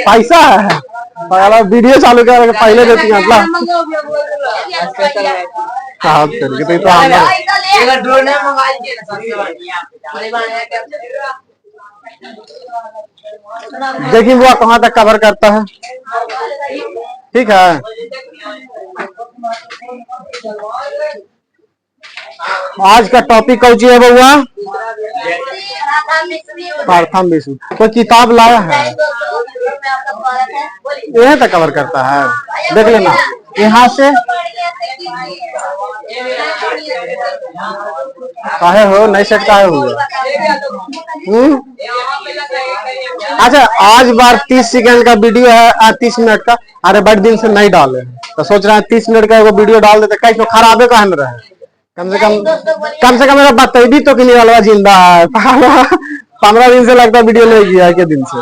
पैसा है वीडियो चालू कर पहले देती है देखिए वो कहाँ तक कवर करता है। ठीक है, आज का टॉपिक कौन सी है बउआ? प्रथम विश्व। कोई किताब लाया है? यह तक कवर करता है, देख लेना यहाँ से। काहे हो नहीं सेट काहे हुए? अच्छा, आज बार 30 सेकंड का वीडियो है, 30 मिनट का। अरे बड़े दिन से नहीं डाले तो सोच रहे हैं 30 मिनट का एगो वीडियो डाल देते, कैसे खराबे कहा में रहे। कम से कम मेरा बतेबी तो कि नहीं वाला जिंदा है। 15 दिन से लगता है वीडियो नहीं किया है, के दिन से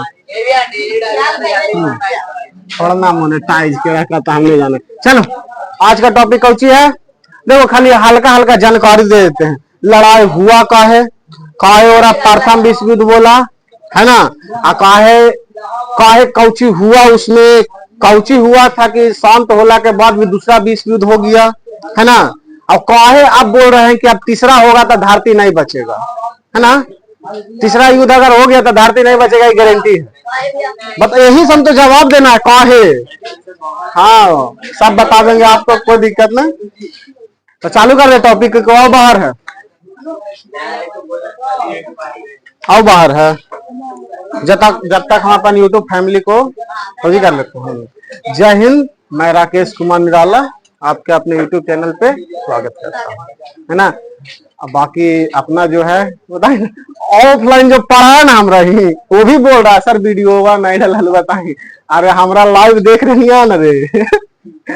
थोड़ा ना मोनेटाइज के रखा हम नहीं जाने। चलो आज का टॉपिक कौन सी है? देखो खाली हल्का हल्का जानकारी दे देते हैं। लड़ाई हुआ काहे और प्रथम विश्व युद्ध बोला है ना, काहे काहे कौची हुआ, उसमें कौची हुआ था कि शांत होला के बाद भी दूसरा विश्व युद्ध हो गया है ना। अब काहे आप बोल रहे हैं कि अब तीसरा होगा तो धरती नहीं बचेगा, है ना। तीसरा युद्ध अगर हो गया तो धरती नहीं बचेगा, ये गारंटी है। बट यही सब तो जवाब देना है काहे। हाँ सब बता देंगे आपको, कोई दिक्कत नहीं। तो चालू कर दे टॉपिक को। आओ बाहर है, आओ बाहर है। जब तक हम अपन यूट्यूब फैमिली को खोजी कर लेते हैं। जय हिंद, मैं राकेश कुमार निराला आपके अपने यूट्यूब चैनल पे स्वागत करता हूँ, है ना। अब बाकी अपना जो है बताइए, ऑफलाइन जो पढ़ा ना हम रही वो भी बोल रहा है सर वीडियो होगा नहीं डल बताइए। अरे हमारा लाइव देख रही है ना रे।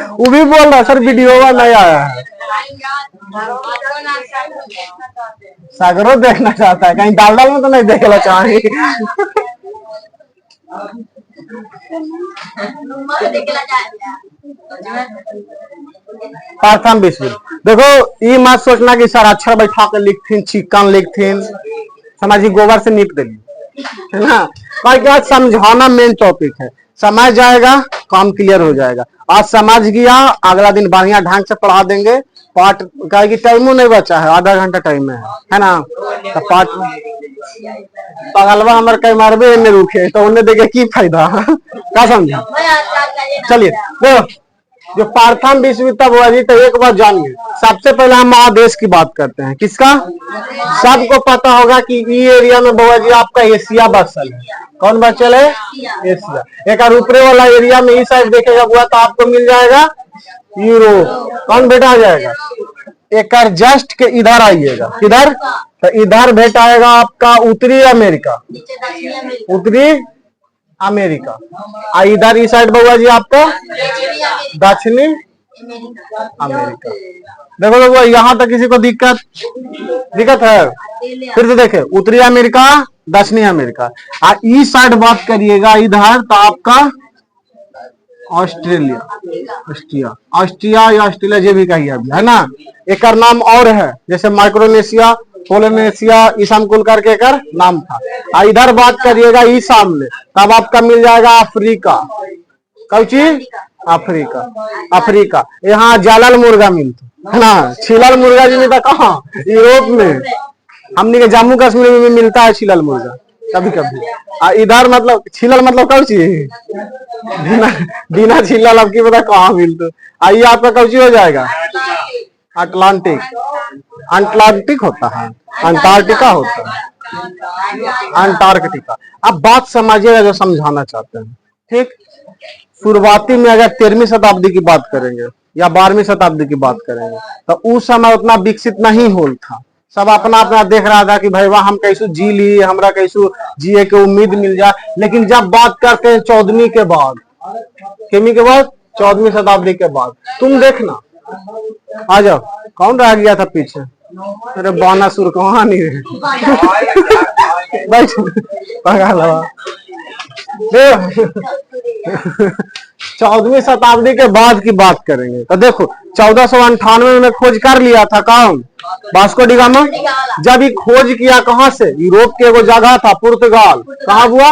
वो भी बोल रहा है सर वीडियो होगा नहीं आया है। सागरों देखना चाहता है, कहीं डाल में तो नहीं देखना चाहे। प्रथम विश्व देखो, ये मत सोचना कि सर अक्षर बैठा के लिखथिन, चिकन लिखथिन, समझी गोबर से नीप देंगे, है ना। क्या समझाना मेन टॉपिक है, समझ जाएगा काम क्लियर हो जाएगा। आज समझ गया, अगला दिन बढ़िया ढंग से पढ़ा देंगे। पाठ का टाइम नहीं बचा है, आधा घंटा टाइम है ना। तो पाठ पगलवा हमारे कई मारबे में रुके तो उन्हें देखे की फायदा। क्या समझा? चलिए देखो, जो प्रथम विश्व युद्ध हुआ जी, तो एक बात जानिए। सबसे पहले हम महादेश की बात करते हैं। किसका? सबको पता होगा कि ये एरिया में बुआ जी आपका एशिया बसल है। कौन बचल है? एशिया। एक ऊपरे वाला एरिया में इस साइड देखेगा बुआ तो आपको मिल जाएगा यूरोप। कौन भेटा जाएगा? एक जस्ट के इधर आइएगा, किधर? तो इधर भेटाएगा आपका उत्तरी अमेरिका, उत्तरी अमेरिका। इधर इस साइड बउआ जी आपका दक्षिणी अमेरिका। देखो देखो यहाँ तक किसी को दिक्कत है? फिर से देखे, उत्तरी अमेरिका, दक्षिणी अमेरिका। इस साइड बात करिएगा इधर तो आपका ऑस्ट्रेलिया, ऑस्ट्रिया या ऑस्ट्रेलिया जो भी कहिए अभी, है ना। एक नाम और है, जैसे माइक्रोनेशिया, पोलिनेशिया, ईसामकुल करके एक नाम था। इधर बात करिएगा इस सामने, तब आपका मिल जाएगा अफ्रीका। कौन चीज? अफ्रीका। अफ्रीका यहाँ जालल मुर्गा मिलता है ना, छिलल मुर्गा जी मिलता कहाँ? यूरोप में। हमने के जम्मू कश्मीर में भी मिलता है छिलल मुर्गा कभी कभी। इधर मतलब छिलल मतलब कौन चीज? बिना छिलल अब की पता कहाँ मिलता। आइए आपका कौन चीज हो जाएगा? अटलांटिक। अटलांटिक होता है, अंटार्कटिका होता है, अंटार्कटिका। अब बात समझिएगा जो समझाना चाहते हैं, ठीक। शुरुआती में अगर 13वीं शताब्दी की बात करेंगे या 12वीं शताब्दी की बात करेंगे तो उस समय उतना विकसित नहीं हो था। सब अपना अपना देख रहा था कि भाई वाह हम कैसे जी ली, हमरा कैसे जिए के उम्मीद मिल जाए। लेकिन जब बात करते हैं 14वीं के बाद, किमी के बाद 14वीं शताब्दी के बाद, तुम देखना। आ जाओ, कौन रह गया था पीछे? अरे बानासुर कहाँ नहीं रहे। 14वीं शताब्दी के बाद की बात करेंगे तो देखो 1498 में खोज कर लिया था कौन? Vasco D gamma. जब ये खोज किया कहां से? यूरोप के वो जगह था पुर्तगाल। कहां हुआ?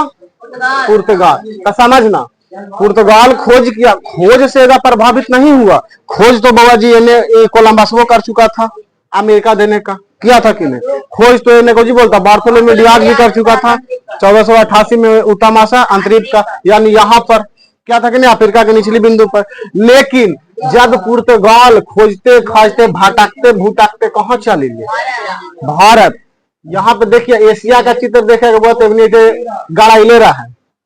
पुर्तगाल का समझना। पुर्तगाल खोज किया, खोज से ज्यादा प्रभावित नहीं हुआ। खोज तो बाबा जी ने कोलंबस वो कर चुका था अमेरिका देने का, किया था कि नहीं? खोज तो इन्हें को जी बोलता बार्थोलोमेव डियाज भी कर चुका था 1488 में उतामासा अंतरिक्ष का, यानी यहाँ पर क्या था कि नहीं, अफ्रीका के निचली बिंदु पर। लेकिन जब पुर्तगाल खोजते खाजते भटकते भूटकते कहाँ चले गए? भारत। यहाँ पे देखिए एशिया का चित्र देखेगा बहुत गाड़ा ले रहा है,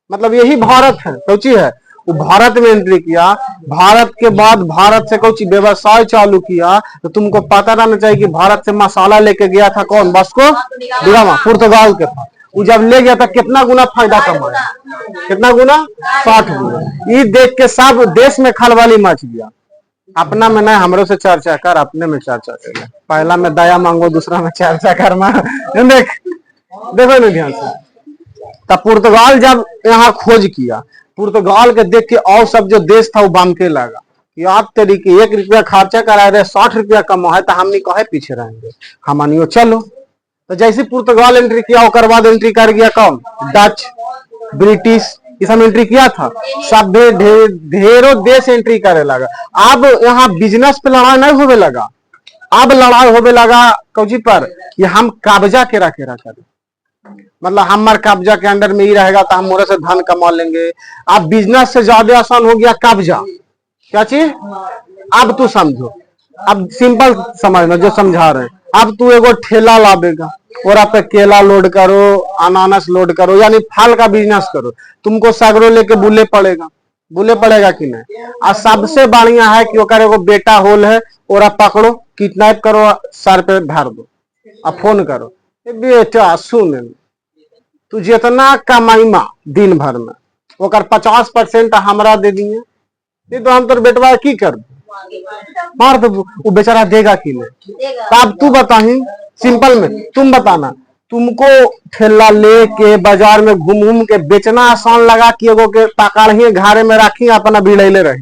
मतलब यही भारत है। कौची है वो भारत में एंट्री किया। भारत के बाद भारत से कुछ व्यवसाय चालू किया। तो तुमको पता रहना चाहिए कि भारत से मसाला लेके गया था कौन? वास्को डी गामा, पुर्तगाल के पास। वो जब ले गया था कितना गुना फायदा कमाया? कितना गुना? 60 गुना। ये देख के सब देश में खलबली मच गया। अपना में नहीं, हमरो से चर्चा कर, अपने में चर्चा कर। पहला में दया मांगो, दूसरा में चर्चा कर। देखो ना ध्यान से। तब पुर्तगाल जब यहाँ खोज किया, पुर्तगाल के देख के और सब जो देश था वो बाम के लगा कि आप तरीके 1 रुपया खर्चा करा रहे 60 रुपया कमा है, तो हमने कहे पीछे रहेंगे, हमनियो चलो। तो जैसे पुर्तगाल एंट्री किया उसके बाद एंट्री कर गया कौन? डच, ब्रिटिश, ये सब एंट्री किया था। सब ढेरों देश एंट्री करे लगा। अब यहाँ बिजनेस पे लड़ाई नहीं होने लगा, अब लड़ाई होने लगा कौची पर कि हम कब्जा के रखे करें, मतलब हमारे कब्जा के अंडर में ही रहेगा तो हम मोरे से धन कमा लेंगे। अब बिजनेस से ज्यादा आसान हो गया कब्जा। क्या चीज? अब तू समझो, अब सिंपल समझना जो समझा रहे। अब तू एगो ठेला लादेगा और आप पे केला लोड करो, अनानास लोड करो, यानी फल का बिजनेस करो। तुमको सगरो लेके बुले पड़ेगा कि नहीं? और सबसे बढ़िया है कि ओकर एगो बेटा होल है और आप पकड़ो, किडनैप करो, सर पे भर दो और फोन करो, बेटा सुन तू जितना कमाईमा दिन भर में ओकर 50% हमरा दे दिए, ये तो हम तो बेटवा की कर मार दो, वो बेचारा देगा कि नहीं? अब तू बताही सिंपल में, तुम बताना, तुमको ठेला लेके बाजार में घूम घूम के बेचना आसान लगा कि एगो के पकड़ घारे में रखी अपना भिड़ैले रही?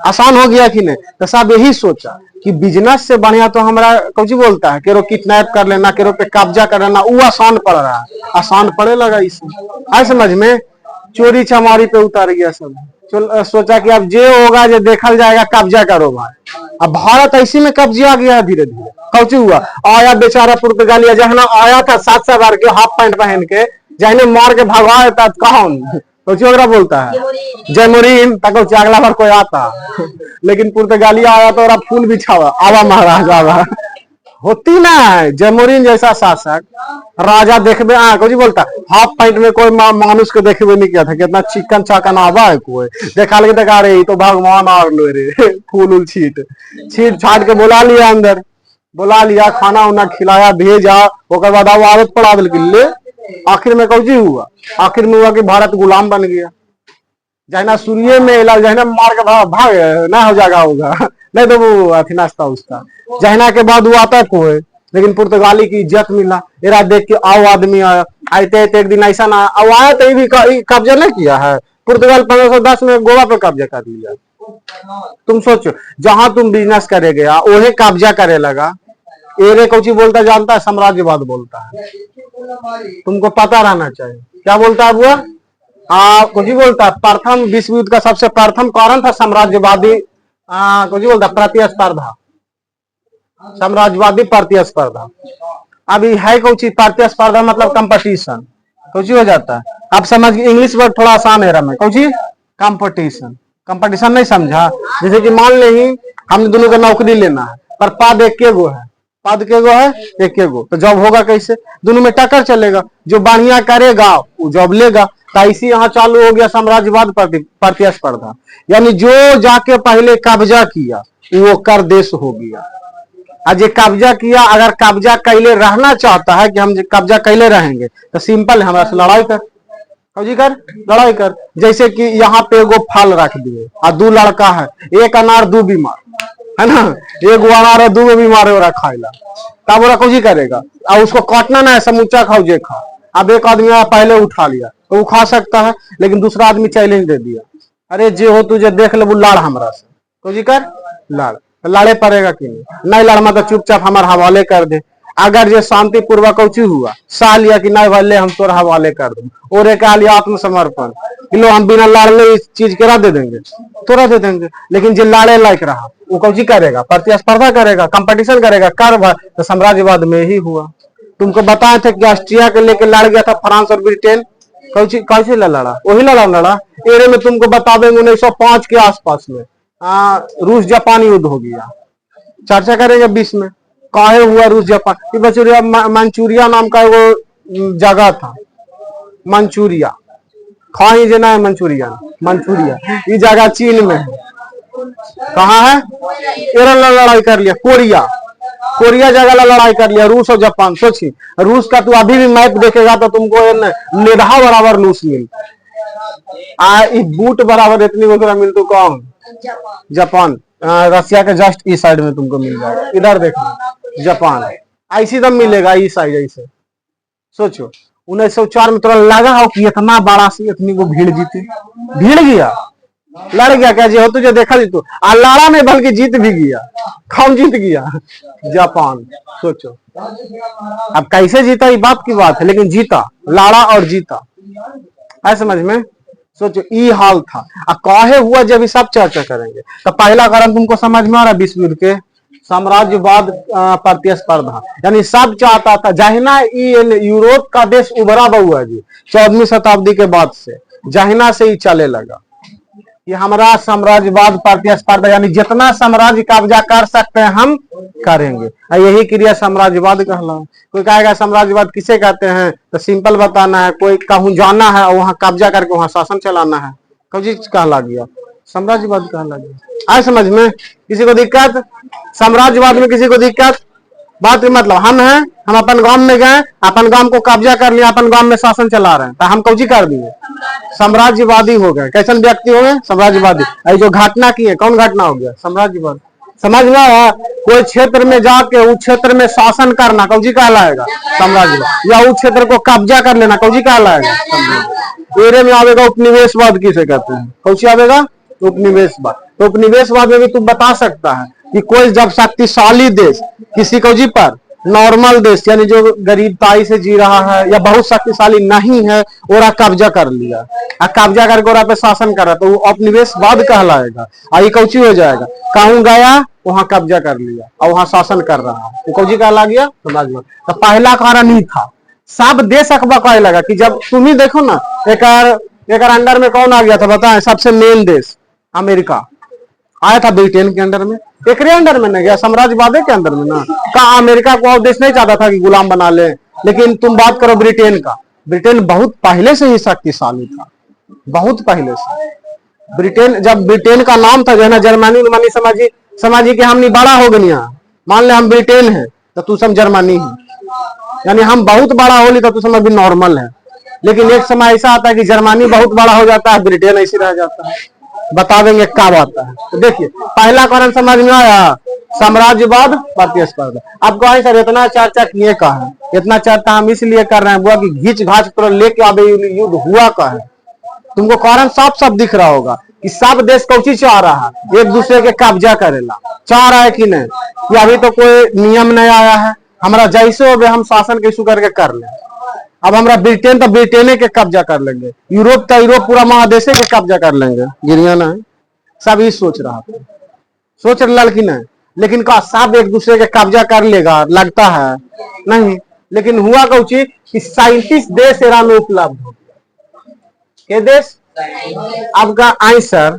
आसान हो गया कि नहीं? तो सब यही सोचा कि बिजनेस से बढ़िया तो हमारा कौची बोलता है केरो किडनैप कर लेना, केरो पे कब्जा कर लेना, वो आसान पड़ रहा है। आसान पड़े लगा इसमें, आई समझ में? चोरी चमारी पे उतार गया सब। सोचा कि अब जे होगा जो देखल जाएगा, कब्जा करो भाई। अब भारत ऐसी में कब्जा गया धीरे धीरे। कौची हुआ? आया बेचारा पुर्तगालिया, जहना आया था 7 सवार के हाफ पैंट पहन के, जहने मार के भगवाया था कौन? कौची वगैरह बोलता है जयमुरीन तक अगला बार कोई आता। लेकिन पुर्तगालिया आया तो और फूल बिछावा, आवा महाराज आवा। होती ना है जयमुरीन जैसा शासक राजा देखबे कौची बोलता हाफ पैंट में कोई मानुष को देखबे नहीं किया था, कितना चिकन चाकन आवा है कोई देखा लगे देखा रे तो भगवान और लो रे फूल उल छीट छाट के बुला लिया अंदर, बुला लिया, खाना उना खिलाया, भेजा, ओकर बाद आदत पड़ा ले। आखिर में कौची हुआ? आखिर में हुआ कि भारत गुलाम बन गया। जहना सूर्य में इलाज जहना मार के भाग ना हो जाएगा होगा, नहीं तो वो अथी नाश्ता उसका। जहना के बाद वो आता कोई, लेकिन पुर्तगाली की इज्जत मिला। एरा देख के आओ आदमी आया, आते एक दिन ऐसा ना आया तो भी कब्जा नहीं किया है पुर्तगाल। 1510 में गोवा पे कब्जा कर लिया। तुम सोचो जहां तुम बिजनेस करे गया वही कब्जा करे लगा। एरे कौची बोलता जानता है? साम्राज्यवाद बोलता है। तुमको पता रहना चाहिए क्या बोलता है वो। कुछ बोलता है प्रथम विश्व युद्ध का सबसे प्रथम कारण था साम्राज्यवादी कुछ बोलता प्रतिस्पर्धा, साम्राज्यवादी प्रतिस्पर्धा। अभी है कौची प्रतिस्पर्धा मतलब कंपटीशन, कौची हो जाता है? आप समझ इंग्लिश वर्ड थोड़ा आसान है रमें, कौची कंपटीशन। कंपटीशन नहीं समझा? जैसे कि मान ले हम दोनों को नौकरी लेना है पर पद एक गो है, पद के गो है एक गो, तो जॉब होगा कैसे? दोनों में टक्कर चलेगा, जो बढ़िया करेगा वो जॉब लेगा। तो इसी यहाँ चालू हो गया साम्राज्यवाद प्रतिस्पर्धा, यानी जो जाके पहले कब्जा किया वो कर देश हो गया। आज ये कब्जा किया, अगर कब्जा कैले रहना चाहता है कि हम कब्जा कैले रहेंगे तो सिंपल है, हमारा से लड़ाई कर, कौजी कर, लड़ाई कर। जैसे कि यहाँ पे एगो फल रख दिए और 2 लड़का है, एक अनार 2 बीमार है ना, एक अनार है 2 बीमार हो रहा खाएला, तब वो कौजी करेगा? और उसको काटना ना है, समूचा खाओ जे खाओ। अब एक आदमी आया पहले उठा लिया तो वो खा सकता है, लेकिन दूसरा आदमी चैलेंज दे दिया, अरे जे हो तुझे देख ले वो लाड़ हमरा से, तो जी कर लाड़, तो लाड़े पड़ेगा कि नहीं लड़मा तो चुपचाप हमारे हवाले कर दे। अगर ये शांति पूर्वक कौची हुआ सा लिया कि नहीं भले हम तोर हवाले कर दो, और एक लिया आत्मसमर्पण कि लो हम बिना लाड़ले इस चीज के दे देंगे, तोरा दे देंगे। लेकिन जो लाड़े लायक रहा वो कौची करेगा, प्रतिस्पर्धा करेगा, कंपटीशन करेगा, कर तो साम्राज्यवाद में ही हुआ। तुमको बताए थे कि ऑस्ट्रिया के लेके लड़ गया था फ्रांस और ब्रिटेन, कैसे लड़ा, वही लड़ा एरे में तुमको बता देंगे 1905 के आसपास में रूस जापान युद्ध हो गया, चर्चा करेंगे 20 में काहे हुआ रूस जापान। मंचूरिया नाम का वो जगह था, मंचूरिया खाई जना है, मंचूरिया ये जगह चीन में है, कहाँ है, लड़ाई कर लिया, कोरिया जगह लड़ाई कर लिया रूस और जापान। सोचिए रूस का तू अभी भी मैप देखेगा तो तुमको निधा बराबर रूस मिल बूट बराबर इतनी वगैरह मिल तो कौन, जापान रसिया के जस्ट इस साइड में तुमको मिल जाएगा, इधर देखो जापान ऐसी दम मिलेगा इस साइड ऐसे। सोचो 1904 में थोड़ा लगा हो कि इतना बड़ा सी इतनी वो भीड़ जीती, भीड़ गया लड़ गया क्या जी हो तुझे देखा जी तू लड़ा नहीं बल्कि जीत भी गया, कौन जीत गया, जापान। सोचो अब कैसे जीता ये बात की बात है, लेकिन जीता, लड़ा और जीता, है समझ में। सोचो ये हाल था, काहे हुआ जब सब चर्चा करेंगे। तो पहला कारण तुमको समझ में आ रहा विश्व युद्ध के, साम्राज्यवाद प्रतिस्पर्धा, यानी सब चाहता था जहिना यूरोप का देश उभरा हुआ जी 14वीं शताब्दी के बाद से, जहिना से ही चले लगा कि हमारा साम्राज्यवाद प्रतिस्पर्धा, यानी जितना साम्राज्य कब्जा कर सकते हैं हम करेंगे, यही क्रिया साम्राज्यवाद कहला। कोई कहेगा साम्राज्यवाद किसे कहते हैं, तो सिंपल बताना है, कोई कहूं जाना है और वहां कब्जा करके वहां शासन चलाना है, कब कहला गया, साम्राज्यवाद कहला गया। आए समझ में, किसी को दिक्कत, साम्राज्यवाद में किसी को दिक्कत, बात मतलब हम हैं, हम अपन गांव में गए, अपन गांव को कब्जा कर लिया, अपन गांव में शासन चला रहे हैं, तो हम कौची कर दिए, साम्राज्यवादी हो गए। कैसे व्यक्ति हो गए, साम्राज्यवादी। जो घटना की है कौन घटना हो गया, साम्राज्यवाद। समझ में आया, कोई क्षेत्र में जाके उस क्षेत्र में शासन करना कौची कहलाएगा, साम्राज्यवाद, या उस क्षेत्र को कब्जा कर लेना कौची कहलाएगा, साम्राज्यवाद। एरे में आवेगा उपनिवेशवाद किसे कहते हैं, कौची आवेगा, उपनिवेशवाद। तो उपनिवेशवाद में भी तू बता सकता है कि कोई जब शक्तिशाली देश किसी को जी पर नॉर्मल देश यानी जो गरीबताई से जी रहा है या बहुत शक्तिशाली नहीं है और कब्जा कर लिया, कब्जा करके और पे शासन कर रहा, तो वो उपनिवेशवाद कहलाएगा। आई कौची हो जाएगा, कहूं गया वहां कब्जा कर लिया और वहां शासन कर रहा है, वो कौची कहला गया, समाजवाद। तो पहला कारण ही था, सब देश अखबा कहे लगा कि जब तुम ही देखो ना एक अंडर में कौन आ गया था बताएं, सबसे मेन देश अमेरिका आया था ब्रिटेन के अंडर में, एक अंडर में नहीं गया, साम्राज्यवाद के अंदर में ना। कहा अमेरिका को और देश नहीं चाहता था कि गुलाम बना ले, लेकिन तुम बात करो ब्रिटेन का, ब्रिटेन बहुत पहले से ही शक्तिशाली था, बहुत पहले से। ब्रिटेन जब ब्रिटेन का नाम था जो है ना, जर्मनी समझिए कि हम नहीं बड़ा हो गए, मान ले हम ब्रिटेन है तो तू सब जर्मनी है, यानी हम बहुत बड़ा होली तो तू समझ भी नॉर्मल है। लेकिन एक समय ऐसा आता है कि जर्मनी बहुत बड़ा हो जाता है, ब्रिटेन ऐसे रह जाता है। बता देंगे क्या बात है। तो देखिए पहला कारण समझ में आया, साम्राज्यवाद प्रतिस्पर्धा। अब कहें सर इतना चर्चा किए का है, इतना चर्चा हम इसलिए कर रहे हैं बुआ कि घींच घाच पर लेके अब युद्ध हुआ का है। तुमको कारण साफ साफ दिख रहा होगा कि सब देश कौची चाह रहा है, एक दूसरे के कब्जा करेला चाह रहा है कि नहीं, कि अभी तो कोई नियम नहीं आया है, हमारा जैसे हो हम शासन कैसे करके कर ले। अब हमारा ब्रिटेन तो ब्रिटेन के कब्जा कर लेंगे, यूरोप तो यूरोप पूरा महादेश के कब्जा कर लेंगे, गिरियाना है सब ये सोच रहा था, सोच रहा कि नहीं। लेकिन का सब एक दूसरे के कब्जा कर लेगा लगता है नहीं, लेकिन हुआ कौची कि 37 देश ईरान में उपलब्ध हो गया। ये देश अब का आंसर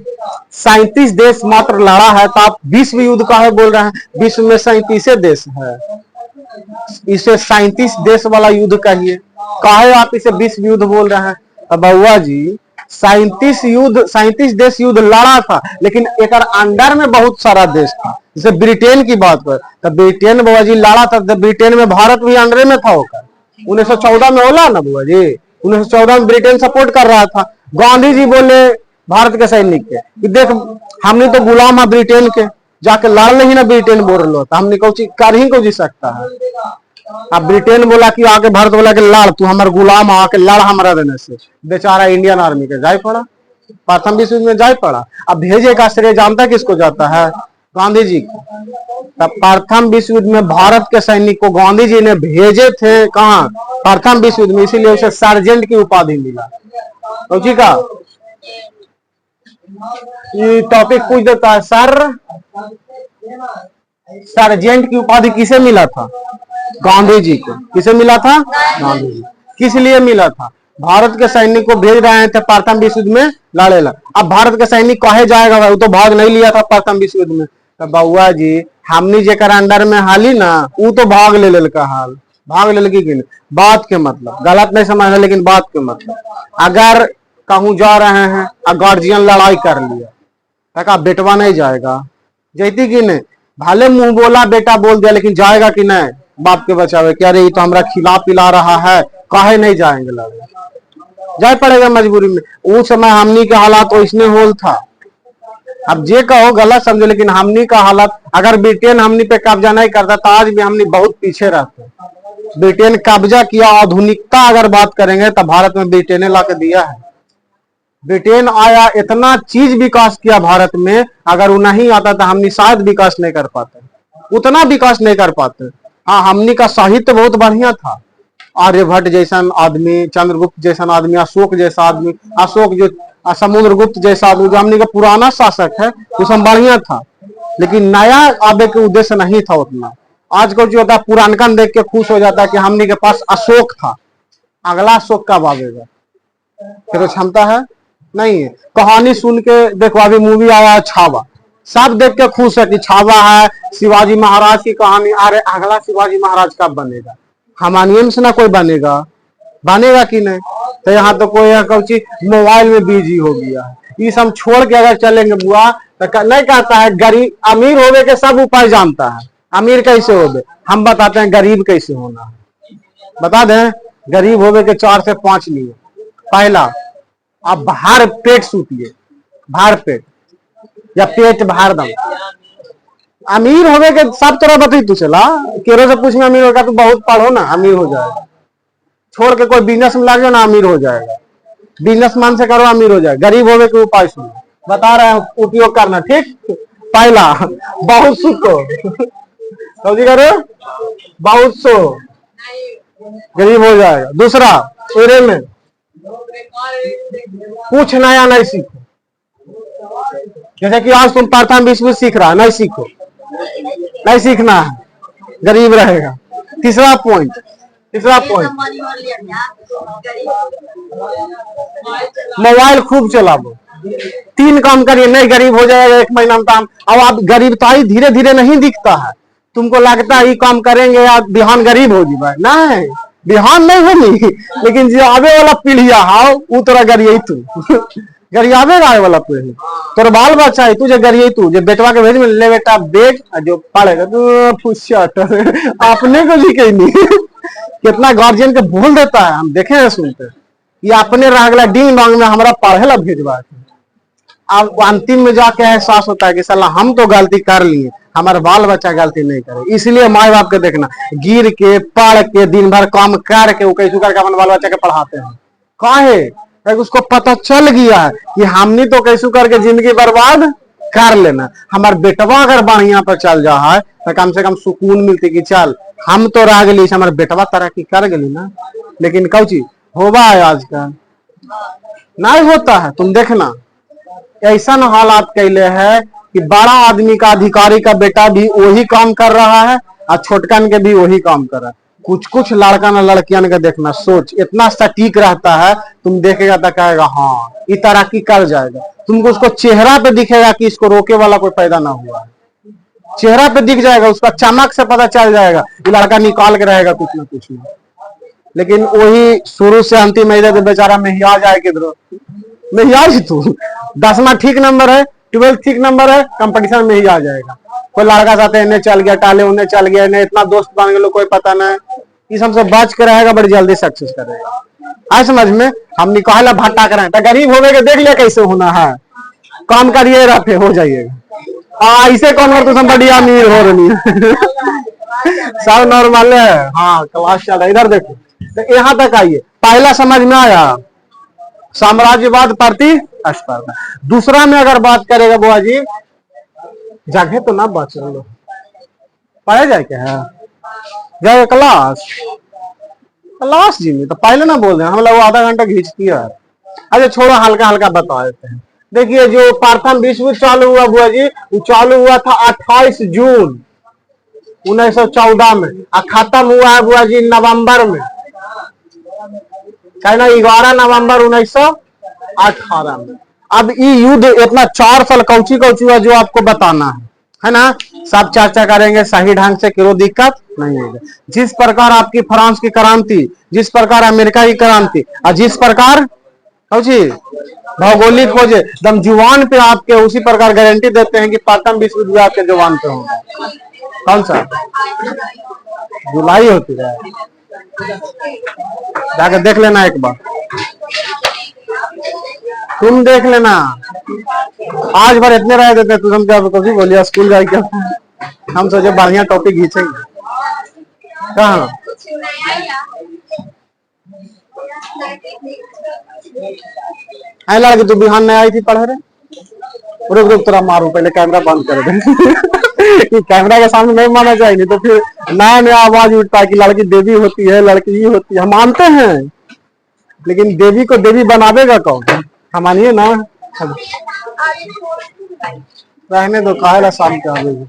37 देश मात्र लड़ा है, तो आप विश्व युद्ध का है बोल रहे हैं, विश्व में 37 देश है, इसे 37 देश वाला युद्ध कहिए, काहे आप इसे विश्व युद्ध बोल रहे हैं। अब बउआ जी 37 देश युद्ध लड़ा था, लेकिन एक अंडर में बहुत सारा देश था, जैसे ब्रिटेन की बात पर, तो ब्रिटेन बउआ जी लड़ा था, तो ब्रिटेन में भारत भी अंडर में था होकर 1914 में होला ना बुआ जी, 1914 में ब्रिटेन सपोर्ट कर रहा था। गांधी जी बोले भारत के सैनिक के कि देख हमने तो गुलाम है ब्रिटेन के, जाके लड़ नहीं ना ब्रिटेन बोल रहा था, हमने कौची कर ही को जी सकता है। अब ब्रिटेन बोला कि आके भारत बोला कि लड़, तू हमारे गुलाम आके लड़ हमारा देने से, बेचारा इंडियन आर्मी के जाए पड़ा, प्रथम विश्व युद्ध में जाए पड़ा। अब भेजे का श्रेय जानता किसको जाता है? गांधी जी को। तब प्रथम विश्व युद्ध में भारत के सैनिक को गांधी जी ने भेजे थे कहां? प्रथम विश्व युद्ध में, इसीलिए उसे सार्जेंट की उपाधि मिला। तो जी का ये टॉपिक पूछ देता है, सर सार्जेंट की उपाधि किसे मिला था? गांधी जी को। किसे मिला था? गांधी जी। किस लिए मिला था? भारत के सैनिक को भेज रहे थे प्रथम विश्व युद्ध में लड़ेला। अब भारत के सैनिक कहे जाएगा भाई, वो तो भाग नहीं लिया था प्रथम विश्व युद्ध में। तो बउआ जी, हमनी जेकर अंडर में हाली ना, वो तो भाग ले का हाल, भाग ले की नहीं। बात के मतलब गलत नहीं समझना, लेकिन बात के मतलब, अगर कहूं जा रहे हैं और गार्जियन लड़ाई कर लिया तो बेटवा नहीं जाएगा? जैती कि नहीं? भले मुंह बोला बेटा बोल दिया, लेकिन जाएगा कि नहीं बाप के बचावे? क्या अरे ये तो हमारा खिला पिला रहा है, काहे नहीं जाएंगे लड़े? जाए पड़ेगा मजबूरी में। उस समय हमनी के हालात तो इसमें होल था। अब जे कहो गलत समझो, लेकिन हमनी का हालत, अगर ब्रिटेन हमनी पे कब्जा नहीं करता तो आज भी हमनी बहुत पीछे रहते। ब्रिटेन कब्जा किया। आधुनिकता अगर बात करेंगे तो भारत में ब्रिटेन ला के दिया है। ब्रिटेन आया, इतना चीज विकास किया भारत में, अगर वो नहीं आता तो हमनी शायद विकास नहीं कर पाते, उतना विकास नहीं कर पाते। हाँ, हमनी का साहित्य बहुत बढ़िया था। आर्यभट्ट जैसा आदमी, चंद्रगुप्त जैसा आदमी, अशोक जैसा आदमी, अशोक जो समुद्रगुप्त जैसा आदमी, जो हमनी का पुराना शासक है, वो सब बढ़िया था। लेकिन नया आबे के उद्देश्य नहीं था उतना। आजकल जो होता है पुरानकन देख के खुश हो जाता है कि हमनी के पास अशोक था, अगला अशोक कब आवेगा? फिर क्षमता है नहीं है। कहानी सुन के देखो, अभी मूवी आया छावा, सब देख के खुश है कि छावा है, शिवाजी महाराज की कहानी। अरे अगला शिवाजी महाराज कब बनेगा? हमानियम से ना कोई बनेगा, बनेगा कि नहीं? तो यहाँ तो कोई मोबाइल में बिजी हो गया है। ये सब छोड़ के अगर चलेंगे बुआ तो नहीं कहता है गरीब अमीर होने के सब उपाय जानता है। अमीर कैसे होगे हम बताते हैं, गरीब कैसे होना है बता दें। गरीब होने के 4 से 5 नियम। पहला, आप भर पेट सूतिए, भर पेट या पेट भर दम। अमीर होवे के सब तरह बता तू चला, केरो से पूछ में अमीर होगा तो बहुत पढ़ो ना अमीर हो जाएगा। छोड़ के कोई बिजनेस में लग जाओ ना, अमीर हो जाएगा। बिजनेसमैन से करो, अमीर हो जाएगा। गरीब होवे के उपाय सुनो, बता रहे हैं, उपयोग करना। ठीक, पहला बहुत सुखो, समझी करो, बहुत सो गरीब हो जाएगा। दूसरा, तेरे में कुछ नया नहीं सीखो। जैसे कि आज तुम प्रथम विश्व सीख रहा, नहीं सीखो, नहीं सीखना है, गरीब रहेगा। तीसरा पॉइंट मोबाइल खूब चलाओ। 3 काम करिए, नहीं गरीब हो जाएगा 1 महीना में काम। अब आप गरीबताई धीरे धीरे नहीं दिखता है। तुमको लगता है ये काम करेंगे या बिहान गरीब हो जाए, नहीं बिहान नहीं होगी, लेकिन जो आवे वाला पीढ़िया हाउ वो तोरा गरीब तू गरियाबेगा आवे वाला पीढ़ी, तोरा बाल बच्चा है तुझे गरीब, तू जो बेटवा के भेज में ले बेटा बेग जो पढ़ेगा तू फुसट अपने को भी कहीं नहीं कितना गार्जियन के बोल देता है, हम देखे हैं सुनते। ये अपने रह गया डिंग डोंग में हमारा पढ़े ला भेजवा। अब अंतिम में जाके एहसास होता है कि साला हम तो गलती कर लिए, हमारे बाल बच्चा गलती नहीं करे। इसलिए माँ बाप के देखना, गिर के पढ़ के दिन भर काम करके वो कैसे करके अपने बाल बच्चा के पढ़ाते हैं। काहे? उसको पता चल गया है कि हमने तो कैसे करके जिंदगी बर्बाद कर लेना। हमारे बेटवा अगर बढ़िया पर चल जा है तो कम से कम सुकून मिलती कि चल हम तो रह गली, हमारे बेटवा तरक्की कर गली ना। लेकिन कौची होगा है आजकल नहीं होता है। तुम देखना ऐसा हालात कैले है कि बड़ा आदमी का अधिकारी का बेटा भी वही काम कर रहा है और छोटकन के भी वही काम कर रहा है। कुछ कुछ लड़का ना लड़कियन के देखना सोच इतना सटीक रहता है, तुम देखेगा तो कहेगा हाँ ये तरक्की कर जाएगा। तुमको उसको चेहरा पे दिखेगा कि इसको रोके वाला कोई पैदा ना हुआ है, चेहरा पे दिख जाएगा, उसका चमक से पता चल जाएगा ये लड़का निकाल के रहेगा कुछ ना कुछ में। लेकिन वही शुरू से अंतिम तो बेचारा मेहिया जाए किधर मेहिया तू 10वां ठीक नंबर है, 12th ठीक नंबर है, कंपटीशन में ही आ जाएगा। कोई लड़का साथ इन्हें चल गया, टाले उन्हें चल गया, इन्हें इतना दोस्त बन गए कोई पता नहीं। इस हमसे बच के रहेगा, बड़ी जल्दी सक्सेस करेगा। आज समझ में हम निकाला भट्टा करें तो गरीब होवे के देख लिया कैसे होना है, काम करिए रफे हो जाइएगा। ऐसे कौन कर तो बड़ी अमीर हो रही है सब नॉर्मल है। हाँ क्लास चल रहा है। इधर देखो, तो यहाँ तक आइए, पहला समझ में आया, साम्राज्यवाद प्रतिस्पर्धा। दूसरा में अगर बात करेगा बुआ जी, जगह तो ना बच लो, पढ़े जाए क्या है, जाए क्लास, क्लास जी में तो पहले ना बोल रहे हम लोग आधा घंटा खींचती है। अच्छा छोड़ो, हल्का हल्का बता देते हैं। देखिए जो प्रथम विश्व युद्ध चालू हुआ बुआ जी, वो चालू हुआ था 28 जून 1914 में, और खत्म हुआ है बुआ जी नवंबर में, कहना 11 नवंबर 1918 में। अब ये युद्ध इतना 4 साल कौची कौची हुआ जो आपको बताना है ना, सब चर्चा करेंगे सही ढंग से, कोई दिक्कत नहीं होगा। जिस प्रकार आपकी फ्रांस की क्रांति, जिस प्रकार अमेरिका की क्रांति, और जिस प्रकार कौची भौगोलिक खोजे एकदम जुबान पे आपके, उसी प्रकार गारंटी देते हैं कि प्रथम विश्व युद्ध आपके जुबान पे होगा। कौन सा जुलाई होती है, जाकर देख लेना एक बार, तुम देख लेना। आज भर इतने रह देते तुम क्या कभी बोलिए स्कूल जाए क्या, हम सोचे बढ़िया टॉपिक खींचेंगे। कहाँ लड़की तू बिहान नहीं आई थी पढ़े रहे, रुक रुक तेरा मारू, पहले कैमरा बंद कर दे। कैमरा के सामने नहीं माना चाहिए, नहीं तो फिर नया नया आवाज उठता है कि लड़की देवी होती है, लड़की ये होती है। हम मानते हैं, लेकिन देवी को देवी बनावेगा कौन, हम मानिए ना। रहने दो, काहे ला शाम के आवेगी।